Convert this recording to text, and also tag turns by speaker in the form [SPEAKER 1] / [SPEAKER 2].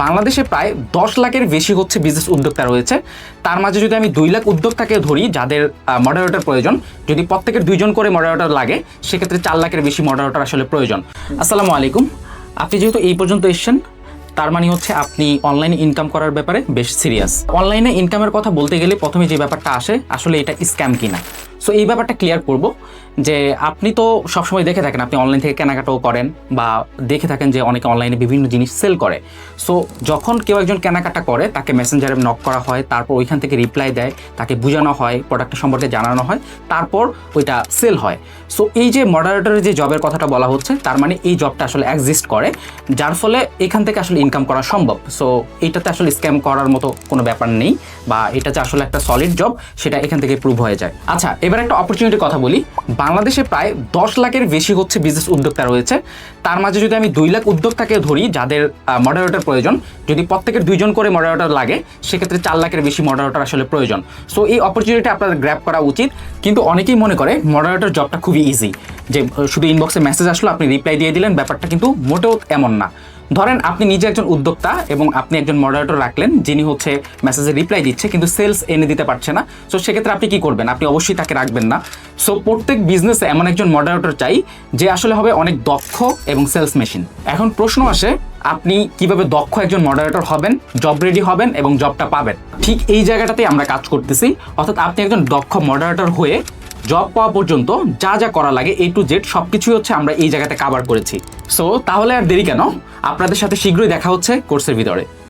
[SPEAKER 1] বাংলাদেশে প্রায় 10 লাখের বেশি হচ্ছে বিজনেস উদ্যোক্তা রয়েছে। তার মাঝে যদি আমি 2 লাখ উদ্যোক্তাকে ধরি যাদের মডারেটর প্রয়োজন, যদি প্রত্যেকের 2 জন করে মডারেটর লাগে, সেক্ষেত্রে 4 লাখের বেশি মডারেটর আসলে প্রয়োজন। আসসালামু আলাইকুম। আপনি যেহেতু এই পর্যন্ত এসেছেন, তার মানে হচ্ছে আপনি অনলাইনে ইনকাম করার ব্যাপারে বেশ সিরিয়াস। অনলাইনে ইনকামের কথা বলতে গেলে প্রথমে যে ব্যাপারটা আসে, আসলে এটা স্ক্যাম কিনা। সো এই ব্যাপারটা ক্লিয়ার করব যে আপনি তো সবসময় দেখে থাকেন, আপনি অনলাইন থেকে কেনাকাটাও করেন বা দেখে থাকেন যে অনেকে অনলাইনে বিভিন্ন জিনিস সেল করে। সো যখন কেউ একজন কেনাকাটা করে, তাকে মেসেঞ্জারে নক করা হয়, তারপর ওইখান থেকে রিপ্লাই দেয়, তাকে বোঝানো হয়, প্রোডাক্টের সম্পর্কে জানানো হয়, তারপর ওইটা সেল হয়। সো এই যে মডারেটরের যে জবের কথাটা বলা হচ্ছে, তার মানে এই জবটা আসলে এক্সিস্ট করে, যার ফলে এখান থেকে আসলে ইনকাম করা সম্ভব। সো এইটাতে আসলে স্ক্যাম করার মতো কোনো ব্যাপার নেই, বা এটা যে আসলে একটা সলিড জব সেটা এখান থেকে প্রুভ হয়ে যায়। আচ্ছা, এবার একটা অপরচুনিটির কথা বলি। বাংলাদেশে প্রায় 10 লাখের বেশি হচ্ছে বিজনেস উদ্যোক্তা রয়েছে। তার মাঝে যদি আমি 2 লাখ উদ্যোক্তাকে ধরি যাদের মডারেটর প্রয়োজন, যদি প্রত্যেকের 2 জন করে মডারেটর লাগে, সেক্ষেত্রে 4 লাখের বেশি মডারেটর আসলে প্রয়োজন। সো এই অপরচুনিটি আপনাদের গ্র্যাব করা উচিত। কিন্তু অনেকেই মনে করে মডারেটর জবটা খুবই ইজি, যে শুধু ইনবক্সে মেসেজ আসলো, আপনি রিপ্লাই দিয়ে দিলেন, ব্যাপারটা কিন্তু মোটেও এমন না। ধরেন আপনি নিজে একজন উদ্যোক্তা এবং আপনি একজন মডারেটর রাখলেন, যিনি হচ্ছে মেসেজে রিপ্লাই দিচ্ছে কিন্তু সেলস এনে দিতে পারছে না। সো সেক্ষেত্রে আপনি কি করবেন? আপনি অবশ্যই তাকে রাখবেন না। সো প্রত্যেক বিজনেসে এমন একজন মডারেটর চাই যে আসলে হবে অনেক দক্ষ এবং সেলস মেশিন। এখন প্রশ্ন আসে, আপনি কিভাবে দক্ষ একজন মডারেটর হবেন, জব রেডি হবেন এবং জবটা পাবেন? ঠিক এই জায়গাটাতেই আমরা কাজ করতেছি। অর্থাৎ আপনি একজন দক্ষ মডারেটর হয়ে জব পাওয়া পর্যন্ত যা যা করা লাগে A to Z সবকিছুই হচ্ছে আমরা এই জায়গাতে কভার করেছি। সো তাহলে আর দেরি কেন? আপনাদের সাথে শীঘ্রই দেখা হচ্ছে কোর্সের ভিতরে।